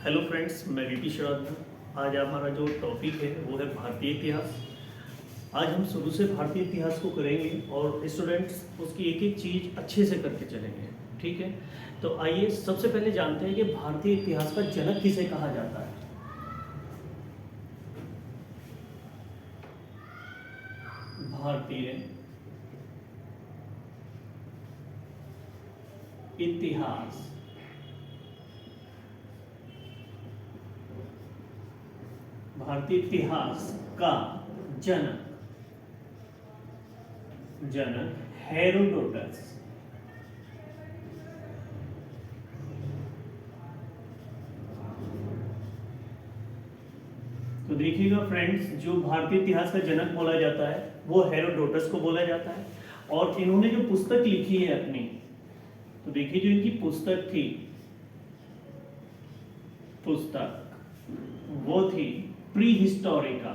Hello friends, मैं VP शरद हूँ। आज हमारा जो टॉपिक है वो है भारतीय इतिहास। आज हम शुरू से भारतीय इतिहास को करेंगे और स्टूडेंट्स उसकी एक एक चीज़ अच्छे से करके चलेंगे। ठीक है, तो आइए सबसे पहले जानते हैं कि भारतीय इतिहास का जनक किसे कहा जाता है। भारतीय इतिहास भारतीय इतिहास का जनक हेरोडोटस। तो देखिएगा फ्रेंड्स, जो भारतीय इतिहास का जनक बोला जाता है वो हेरोडोटस को बोला जाता है। और इन्होंने जो पुस्तक लिखी है अपनी, तो देखिए जो इनकी पुस्तक थी, वो थी प्री हिस्टोरिका।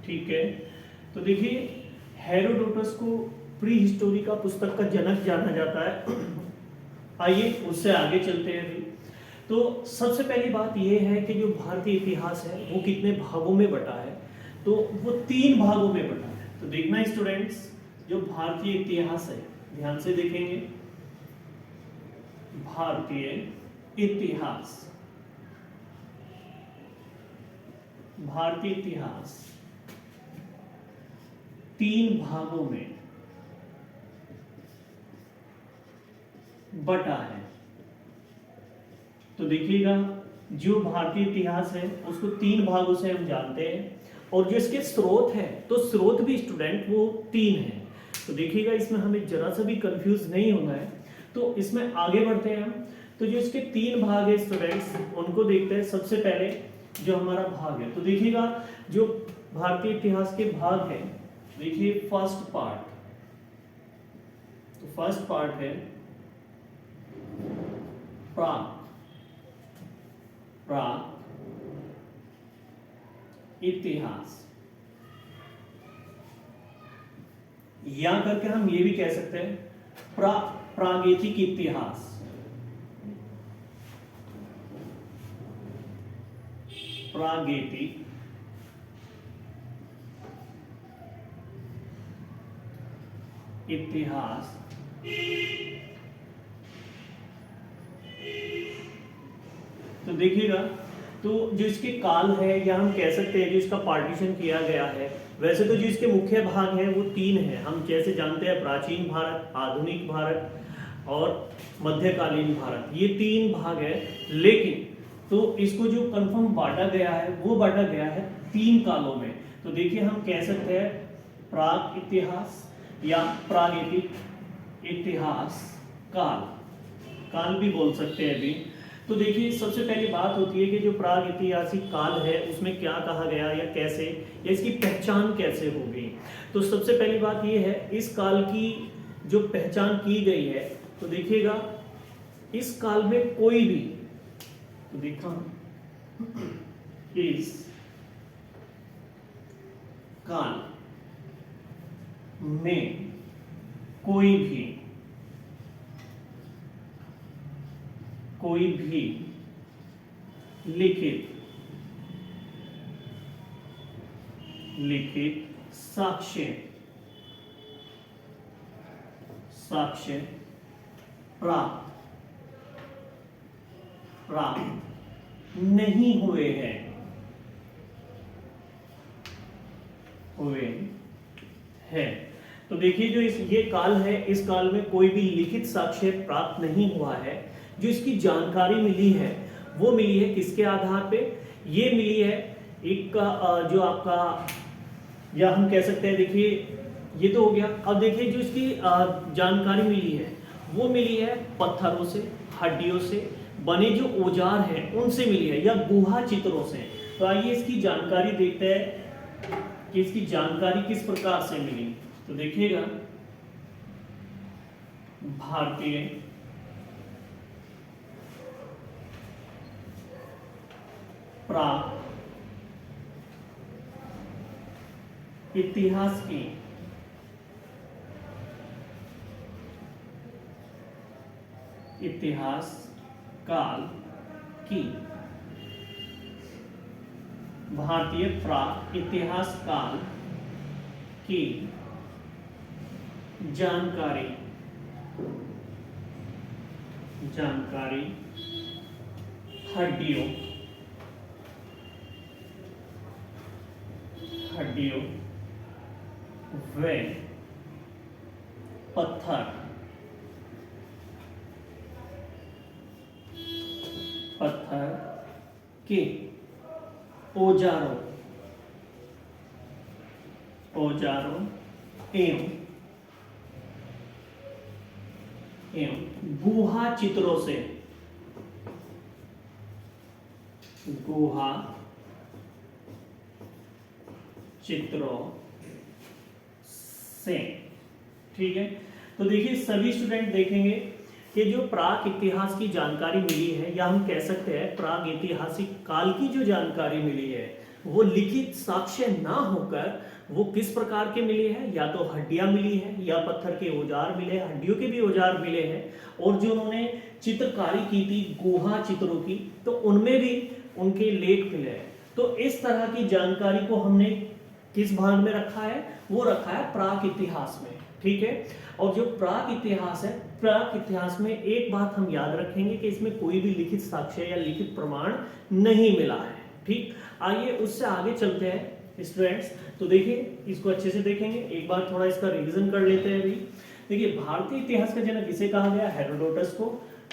ठीक है, तो देखिए हेरोडोटस को प्री हिस्टोरिका पुस्तक का जनक जाना जाता है। आइए उससे आगे चलते हैं अभी। तो सबसे पहली बात यह है कि जो भारतीय इतिहास है वो कितने भागों में बटा है, तो वो 3 भागों में बटा है। तो देखना स्टूडेंट्स, जो भारतीय इतिहास है ध्यान से देखेंगे। भारतीय इतिहास भारतीय इतिहास 3 भागों में बटा है। तो देखिएगा, जो भारतीय इतिहास है उसको 3 भागों से हम जानते हैं, और जो इसके स्रोत है, तो स्रोत भी स्टूडेंट वो 3 है। तो देखिएगा, इसमें हमें जरा सा भी कंफ्यूज नहीं होना है। तो इसमें आगे बढ़ते हैं हम। तो जो इसके 3 भाग है स्टूडेंट्स, उनको देखते हैं। सबसे पहले जो हमारा भाग है, तो देखिएगा जो भारतीय इतिहास के भाग है, देखिए फर्स्ट पार्ट। तो फर्स्ट पार्ट है प्राक इतिहास, या करके हम ये भी कह सकते हैं प्रागैतिक इतिहास। प्रागैतिक इतिहास। तो देखिएगा, तो जो इसके काल है, या हम कह सकते हैं जो इसका पार्टीशन किया गया है, वैसे तो जो इसके मुख्य भाग हैं वो 3 हैं। हम जैसे जानते हैं प्राचीन भारत, आधुनिक भारत और मध्यकालीन भारत, ये 3 भाग है। लेकिन तो इसको जो कंफर्म बांटा गया है वो बांटा गया है 3 कालों में। तो देखिए हम कह सकते हैं प्राक इतिहास या प्रागैतिक इतिहास काल भी बोल सकते हैं अभी। तो देखिए सबसे पहली बात होती है कि जो प्राग ऐतिहासिक काल है उसमें क्या कहा गया या कैसे, या इसकी पहचान कैसे हो गई। तो सबसे पहली बात ये है, इस काल की जो पहचान की गई है, तो देखिएगा इस काल में कोई भी, तो देखा इस काल में कोई भी लिखित साक्ष्य प्राप्त नहीं हुए हैं। तो देखिए जो ये काल है, इस काल में कोई भी लिखित साक्ष्य प्राप्त नहीं हुआ है। जो इसकी जानकारी मिली है वो मिली है किसके आधार पे, ये मिली है एक जो आपका, या हम कह सकते हैं, देखिए ये तो हो गया। अब देखिए जो इसकी जानकारी मिली है वो मिली है पत्थरों से, हड्डियों से बने जो औजार हैं उनसे मिली है, या गुहा चित्रों से। तो आइए इसकी जानकारी देखते हैं कि इसकी जानकारी किस प्रकार से मिली। तो देखिएगा, भारतीय प्राक इतिहास की इतिहास काल की, भारतीय प्राक इतिहास काल की जानकारी हड्डियों व पत्थर के औजारों एवं गुहा चित्रों से ठीक है। तो देखिए सभी स्टूडेंट देखेंगे कि जो प्राक इतिहास की जानकारी मिली है, या हम कह सकते हैं प्राग ऐतिहासिक काल की जो जानकारी मिली है, वो लिखित साक्ष्य ना होकर वो किस प्रकार के मिली है, या तो हड्डियां मिली है, या पत्थर के औजार मिले, हड्डियों के भी औजार मिले हैं, और जो उन्होंने चित्रकारी की थी गुहा चित्रों की, तो उनमें भी उनके लेख मिले हैं। तो इस तरह की जानकारी को हमने किस भाग में रखा है, वो रखा है प्राक इतिहास में, ठीक है। और जो प्राक इतिहास है, प्राक इतिहास में एक बात हम याद रखेंगे कि इसमें कोई भी लिखित साक्ष्य या लिखित प्रमाण नहीं मिला है, ठीक। आइए उससे आगे चलते हैं स्टूडेंट्स। तो देखिए इसको अच्छे से देखेंगे, एक बार थोड़ा इसका रिवीजन कर लेते हैं अभी। देखिए भारतीय इतिहास का जनक किसे कहा गया, हेरोडोटस को।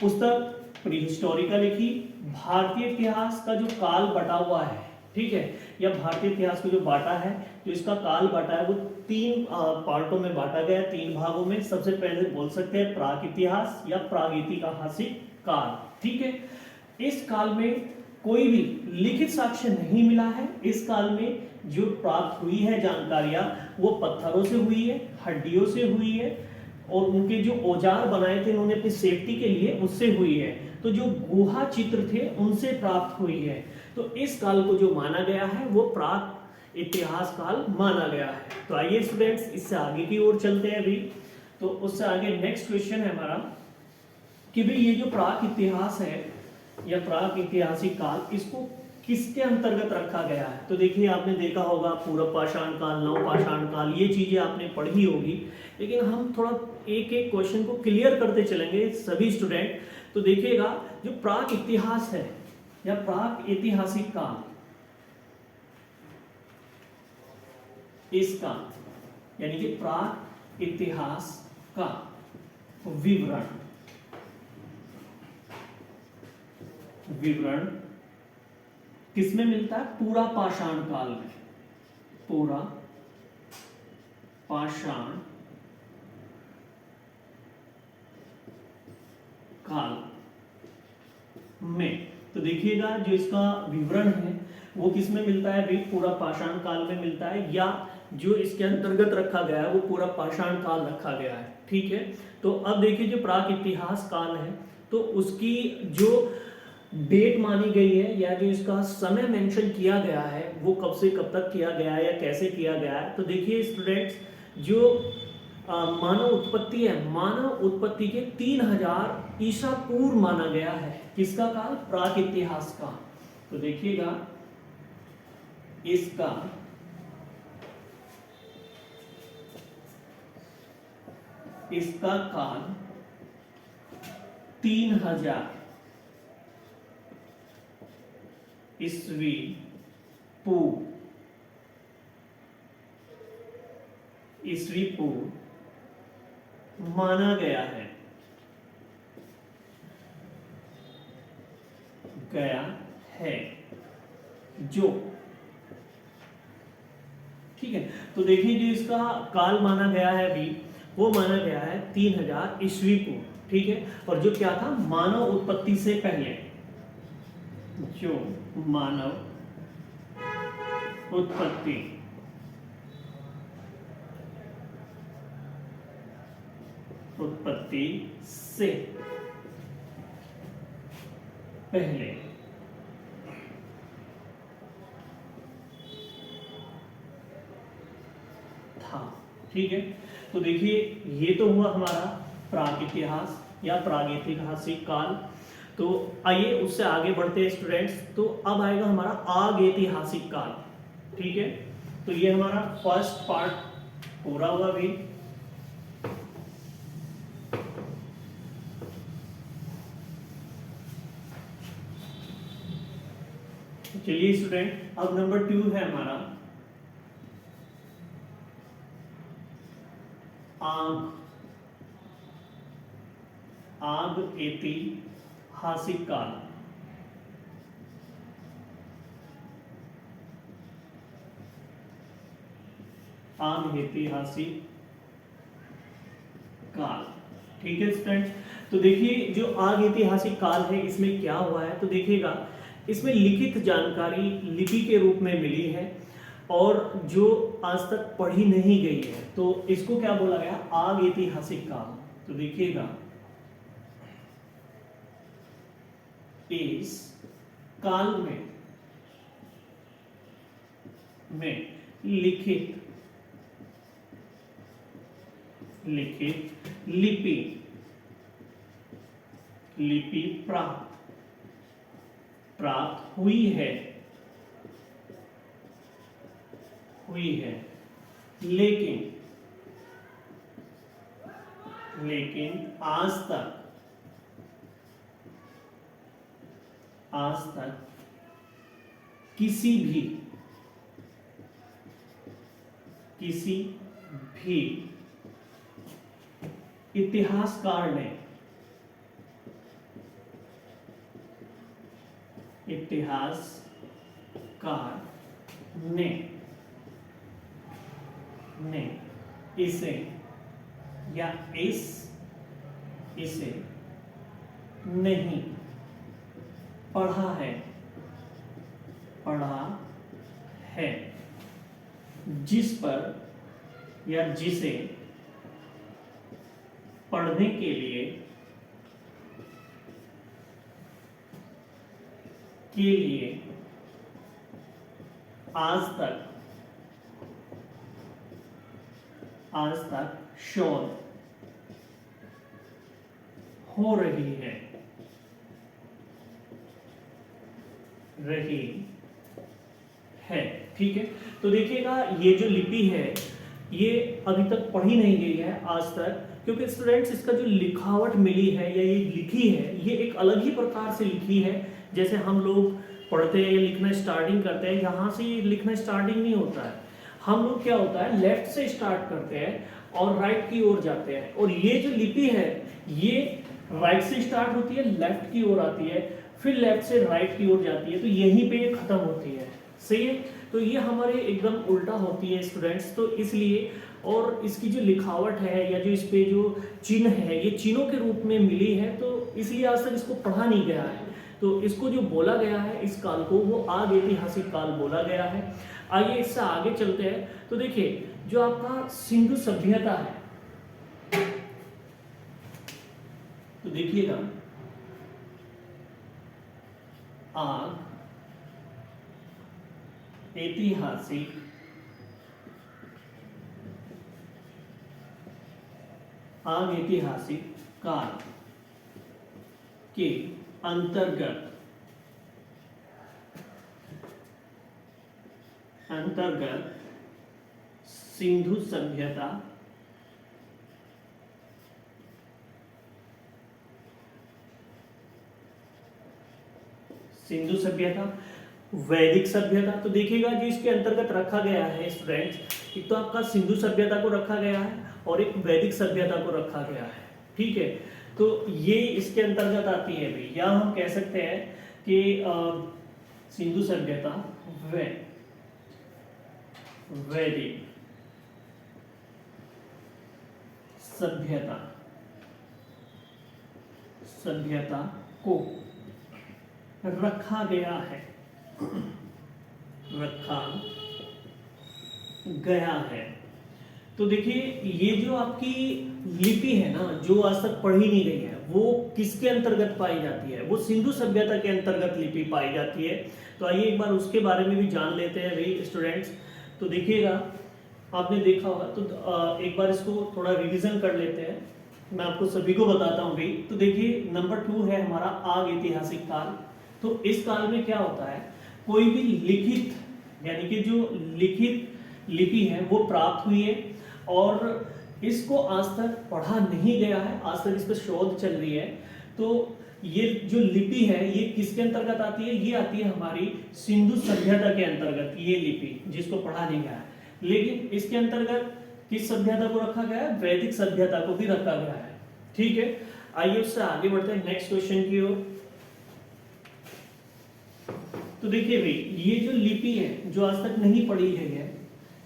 पुस्तक प्रीहिस्टोरिका लिखी। भारतीय इतिहास का जो काल बटा हुआ है, ठीक है, या भारतीय इतिहास को जो बांटा है, जो इसका काल बांटा है, वो 3 पार्टों में बांटा गया है, 3 भागों में। सबसे पहले बोल सकते हैं प्राक इतिहास या प्रागैतिहासिक काल, ठीक है। इस काल में कोई भी लिखित साक्ष्य नहीं मिला है। इस काल में जो प्राप्त हुई है जानकारियां, वो पत्थरों से हुई है, हड्डियों से हुई है, और उनके जो औजार बनाए थे उन्होंने अपनी सेफ्टी के लिए, उससे हुई है। तो जो गुहा चित्र थे उनसे प्राप्त हुई है। तो इस काल को जो माना गया है वो प्राक इतिहास काल माना गया है। तो आइए स्टूडेंट्स इससे आगे की ओर चलते हैं अभी। तो उससे आगे नेक्स्ट क्वेश्चन है हमारा कि भाई ये जो प्राक इतिहास है या प्राक ऐतिहासिक काल, इसको किसके अंतर्गत रखा गया है। तो देखिए आपने देखा होगा पूर्व पाषाण काल, नव पाषाण काल, ये चीजें आपने पढ़ी होगी, लेकिन हम थोड़ा एक एक क्वेश्चन को क्लियर करते चलेंगे सभी स्टूडेंट। तो देखिएगा जो प्राक इतिहास है या प्राक ऐतिहासिक काल, इसका यानी कि प्राक इतिहास का विवरण किसमें मिलता है, पूरा पाषाण काल में। पूरा पाषाण काल में। तो देखिएगा जो इसका विवरण है वो किसमें मिलता है भाई, पूरा पाषाण काल में मिलता है, या जो इसके अंतर्गत रखा गया है वो पूरा पाषाण काल रखा गया है, ठीक है। तो अब देखिए जो प्राक इतिहास काल है, तो उसकी जो डेट मानी गई है या जो इसका समय मेंशन किया गया है वो कब से कब तक किया गया है या कैसे किया गया है। तो देखिए स्टूडेंट्स जो मानव उत्पत्ति है, मानव उत्पत्ति के 3000 ईसा पूर्व माना गया है। किसका काल, प्राक इतिहास का। तो देखिएगा इसका काल 3000 ईस्वी पूर्व माना गया है जो, ठीक है। तो देखिए जो इसका काल माना गया है अभी, वो माना गया है 3000 ईस्वी पूर्व, ठीक है। और जो क्या था, मानव उत्पत्ति से पहले, जो मानव उत्पत्ति से पहले था, ठीक है। तो देखिए ये तो हुआ हमारा प्राक इतिहास या प्रागैतिहासिक काल। तो आइए उससे आगे बढ़ते हैं स्टूडेंट्स। तो अब आएगा हमारा आगैतिहासिक काल। ठीक है, तो ये हमारा फर्स्ट पार्ट पूरा हुआ भी। चलिए स्टूडेंट, अब नंबर 2 है हमारा ऐतिहासिक काल। ऐतिहासिक काल। ठीक है स्टूडेंट, तो देखिए जो ऐतिहासिक काल है इसमें क्या हुआ है, तो देखिएगा इसमें लिखित जानकारी लिपि के रूप में मिली है और जो आज तक पढ़ी नहीं गई है, तो इसको क्या बोला गया, ऐतिहासिक काल। तो देखिएगा इस काल में लिखित लिपि प्राप्त हुई है, लेकिन आज तक किसी भी इतिहासकार ने इसे या इसे नहीं पढ़ा है, जिस पर या जिसे पढ़ने के लिए आज तक शोध हो रही है। ठीक है, तो देखिएगा ये जो लिपि है ये अभी तक पढ़ी नहीं गई है आज तक, क्योंकि स्टूडेंट्स इसका जो लिखावट मिली है या ये लिखी है ये एक अलग ही प्रकार से लिखी है। जैसे हम लोग पढ़ते हैं या लिखना स्टार्टिंग करते हैं, यहाँ से ये लिखना स्टार्टिंग नहीं होता है। हम लोग क्या होता है, लेफ्ट से स्टार्ट करते हैं और राइट की ओर जाते हैं, और ये जो लिपि है ये राइट से स्टार्ट होती है, लेफ्ट की ओर आती है, फिर लेफ्ट से राइट की ओर जाती है, तो यहीं पे ये खत्म होती है। सही है, तो ये हमारे एकदम उल्टा होती है स्टूडेंट्स, तो इसलिए और इसकी जो लिखावट है या जो इस पे जो चिन्ह है ये चिन्हों के रूप में मिली है, तो इसलिए आज तक इसको पढ़ा नहीं गया है। तो इसको जो बोला गया है इस काल को वो ऐतिहासिक काल बोला गया है। आइए इससे आगे चलते हैं। तो देखिए जो आपका सिंधु सभ्यता है, तो देखिएगा ऐतिहासिक काल के अंतर्गत सिंधु सभ्यता वैदिक सभ्यता। तो देखिएगा जो इसके अंतर्गत रखा गया है स्टूडेंट्स, एक तो आपका सिंधु सभ्यता को रखा गया है और एक वैदिक सभ्यता को रखा गया है। ठीक है, तो ये इसके अंतर्गत आती है भी, या हम कह सकते हैं कि सिंधु सभ्यता वैदिक सभ्यता को रखा गया है। तो देखिए ये जो आपकी लिपि है ना जो आज तक पढ़ी नहीं गई है वो किसके अंतर्गत पाई जाती है, वो सिंधु सभ्यता के अंतर्गत लिपि पाई जाती है। तो आइए एक बार उसके बारे में भी जान लेते हैं भाई स्टूडेंट्स। तो देखिएगा आपने देखा होगा, तो एक बार इसको थोड़ा रिवीजन कर लेते हैं। मैं आपको सभी को बताता हूँ भाई। तो देखिए नंबर 2 है हमारा आग ऐतिहासिक काल। तो इस काल में क्या होता है, कोई भी लिखित यानी कि जो लिखित लिपि है वो प्राप्त हुई है और इसको आज तक पढ़ा नहीं गया है, आज तक इस पर शोध चल रही है। तो ये जो लिपि है ये किसके अंतर्गत आती है, ये आती है हमारी सिंधु सभ्यता के अंतर्गत, ये लिपि जिसको पढ़ा नहीं गया है। लेकिन इसके अंतर्गत किस सभ्यता को रखा गया है, वैदिक सभ्यता को भी रखा गया है। ठीक है, आइए उससे आगे बढ़ते हैं नेक्स्ट क्वेश्चन की ओर। तो देखिए भाई ये जो लिपि है जो आज तक नहीं पढ़ी गई है,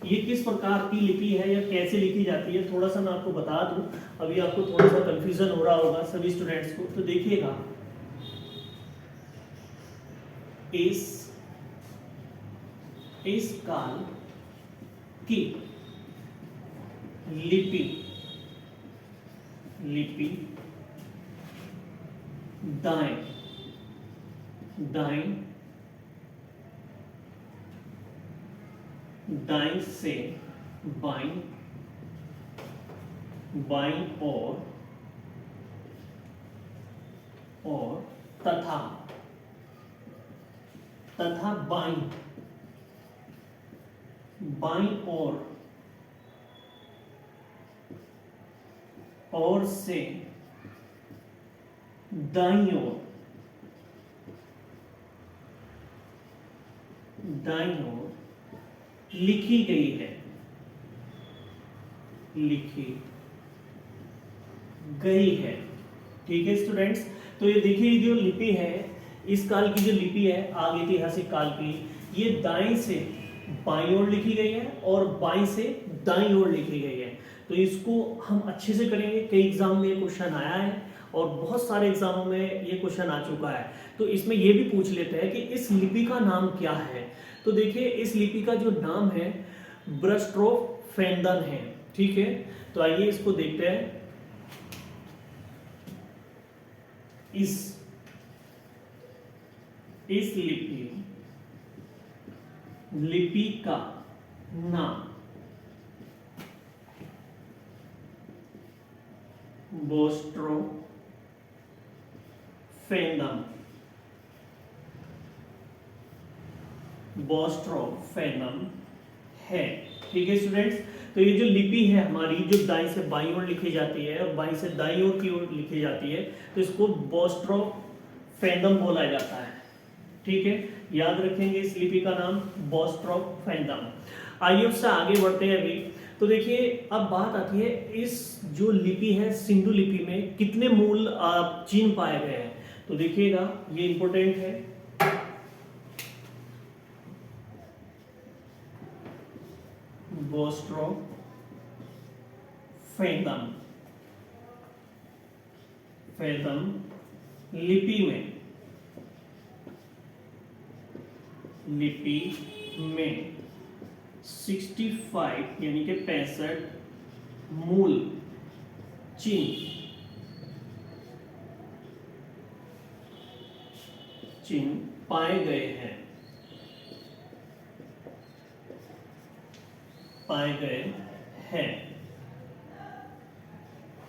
ये किस प्रकार की लिपि है या कैसे लिखी जाती है, थोड़ा सा मैं आपको बता दूं। अभी आपको थोड़ा सा कंफ्यूजन हो रहा होगा सभी स्टूडेंट्स को। तो देखिएगा इस काल की लिपि दाएं से बाईं और तथा बाईं और से दाईं ओर लिखी गई है, ठीक है स्टूडेंट्स। तो ये देखिए जो लिपि है, इस काल की जो लिपि है आग ऐतिहासिक काल की, ये दाएं से बाईं ओर लिखी गई है और बाईं से दाईं ओर लिखी गई है। तो इसको हम अच्छे से करेंगे, कई एग्जाम में ये क्वेश्चन आया है और बहुत सारे एग्जामों में ये क्वेश्चन आ चुका है। तो इसमें ये भी पूछ लेते हैं कि इस लिपि का नाम क्या है। तो देखिए इस लिपि का जो नाम है ब्रस्ट्रोफेंदन है, ठीक है। तो आइए इसको देखते हैं। इस लिपि का नाम बोस्ट्रोफेनम है, ठीक है स्टूडेंट्स। तो ये जो लिपि है हमारी जो दाईं से बाईं ओर लिखी जाती है और बाईं से दाईं ओर की ओर लिखी जाती है, तो इसको बोस्ट्रोफेनम बोला जाता है, ठीक है। याद रखेंगे इस लिपि का नाम बोस्ट्रोफेनम। आइए उससे आगे बढ़ते हैं अभी। तो देखिए अब बात आती है इस जो लिपि है सिंधु लिपि में कितने मूल चिन्ह पाए गए हैं। तो देखिएगा ये इंपॉर्टेंट है। बोस्ट्रोफेनम लिपि में 65 यानी कि 65 मूल चिन्ह पाए गए हैं।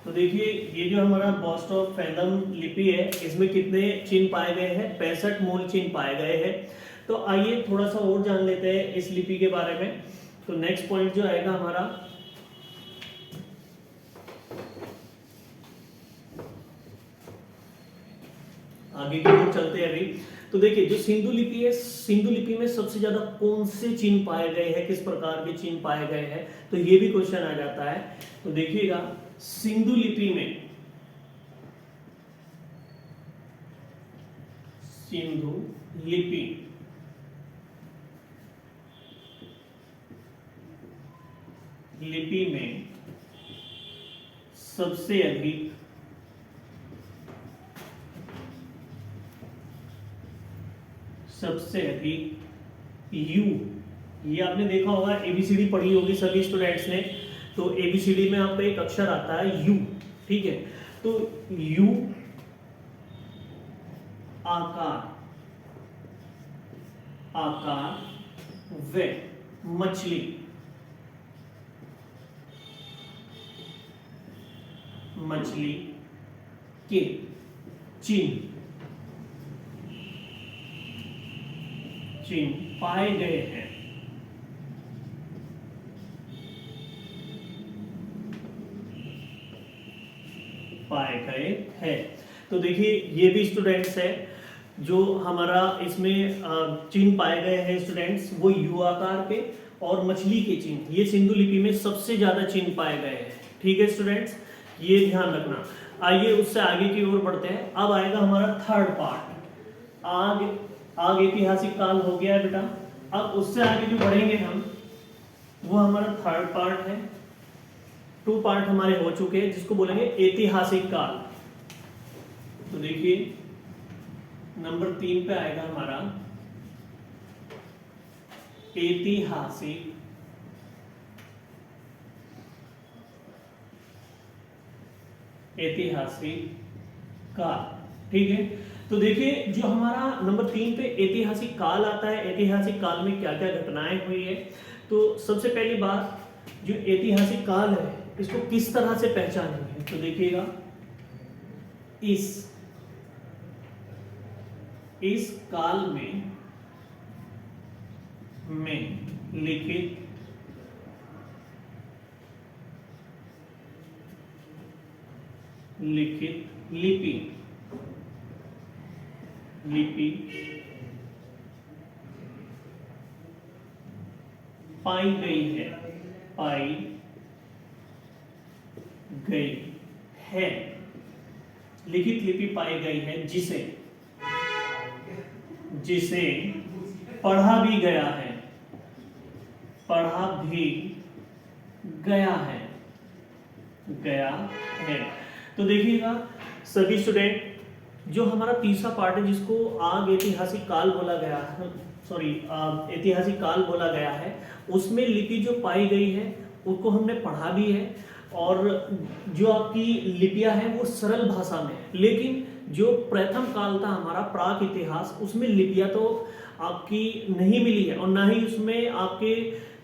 तो देखिए ये जो हमारा बोस्ट्रोफेनम लिपि है इसमें कितने चिन्ह पाए गए हैं, 65 मूल चिन्ह पाए गए हैं। तो आइए थोड़ा सा और जान लेते हैं इस लिपि के बारे में। तो नेक्स्ट पॉइंट जो आएगा हमारा, आगे की ओर चलते हैं अभी। तो देखिए जो सिंधु लिपि है, सिंधु लिपि में सबसे ज्यादा कौन से चिन्ह पाए गए हैं, किस प्रकार के चिन्ह पाए गए हैं, तो ये भी क्वेश्चन आ जाता है। तो देखिएगा सिंधु लिपि में सबसे अधिक यू, ये आपने देखा होगा, एबीसीडी पढ़ी होगी सभी स्टूडेंट्स ने। तो एबीसीडी में आपका एक अक्षर आता है यू, ठीक है। तो यू आकार व मछली के चिन्ह पाए गए हैं। पाए गए हैं। तो देखिए ये भी स्टूडेंट्स है जो हमारा इसमें चिन्ह पाए गए हैं स्टूडेंट्स, वो यू आकार के और मछली के चिन्ह, ये सिंधु लिपि में सबसे ज्यादा चिन्ह पाए गए हैं। ठीक है स्टूडेंट्स, ये ध्यान रखना। आइए उससे आगे की ओर बढ़ते हैं। अब आएगा हमारा थर्ड पार्ट। आग ऐतिहासिक काल हो गया है बेटा। अब उससे आगे जो बढ़ेंगे हम, वो हमारा थर्ड पार्ट है। 2 पार्ट हमारे हो चुके हैं जिसको बोलेंगे ऐतिहासिक काल। तो देखिए नंबर 3 पे आएगा हमारा ऐतिहासिक काल। ठीक है, तो देखिए जो हमारा नंबर 3 पे ऐतिहासिक काल आता है, ऐतिहासिक काल में क्या क्या घटनाएं हुई है। तो सबसे पहली बात, जो ऐतिहासिक काल है इसको किस तरह से पहचानेंगे, तो देखिएगा इस काल में लिखित लिपि पाई गई है, लिखित लिपि पाई गई है जिसे पढ़ा भी गया है। तो देखिएगा सभी स्टूडेंट, जो हमारा तीसरा पार्ट है जिसको ऐतिहासिक काल बोला गया है, ऐतिहासिक काल बोला गया है, उसमें लिपि जो पाई गई है उसको हमने पढ़ा भी है। और जो आपकी लिपियां हैं वो सरल भाषा में है। लेकिन जो प्रथम काल था हमारा प्राक इतिहास, उसमें लिपियां तो आपकी नहीं मिली है और ना ही उसमें आपके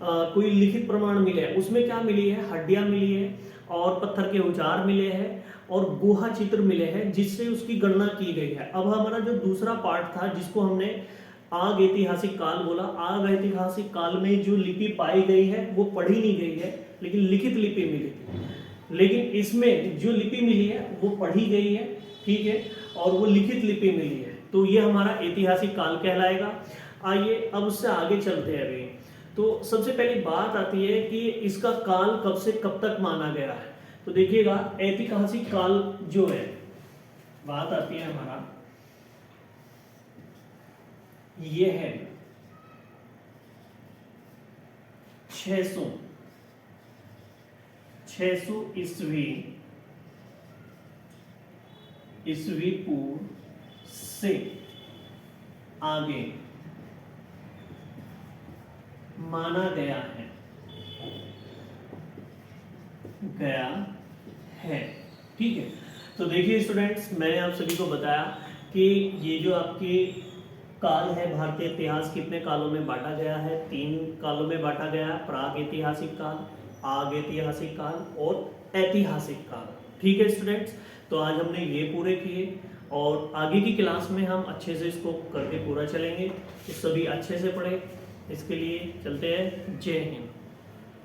कोई लिखित प्रमाण मिले हैं। उसमें क्या मिली है, हड्डियां मिली है और पत्थर के औजार मिले हैं और गुहा चित्र मिले हैं जिससे उसकी गणना की गई है। अब हमारा जो दूसरा पार्ट था जिसको हमने आग ऐतिहासिक काल बोला, आग ऐतिहासिक काल में जो लिपि पाई गई है वो पढ़ी नहीं गई है लेकिन लिखित लिपि मिली। लेकिन इसमें जो लिपि मिली है वो पढ़ी गई है, ठीक है, और वो लिखित लिपि मिली है। तो ये हमारा ऐतिहासिक काल कहलाएगा। आइए अब उससे आगे चलते हैं। अभी तो सबसे पहली बात आती है कि इसका काल कब से कब तक माना गया है। तो देखिएगा ऐतिहासिक काल जो है, बात आती है हमारा ये है 600 ईस्वी पूर्व से आगे माना गया है। ठीक है, तो देखिए स्टूडेंट्स, मैंने आप सभी को बताया कि ये जो आपके काल है, भारतीय इतिहास कितने कालों में बांटा गया है, 3 कालों में बांटा गया है, प्राग ऐतिहासिक काल, आग ऐतिहासिक काल और ऐतिहासिक काल। ठीक है स्टूडेंट्स, तो आज हमने ये पूरे किए और आगे की क्लास में हम अच्छे से इसको करके पूरा चलेंगे। तो सभी अच्छे से पढ़े, इसके लिए चलते हैं। जय हिंद।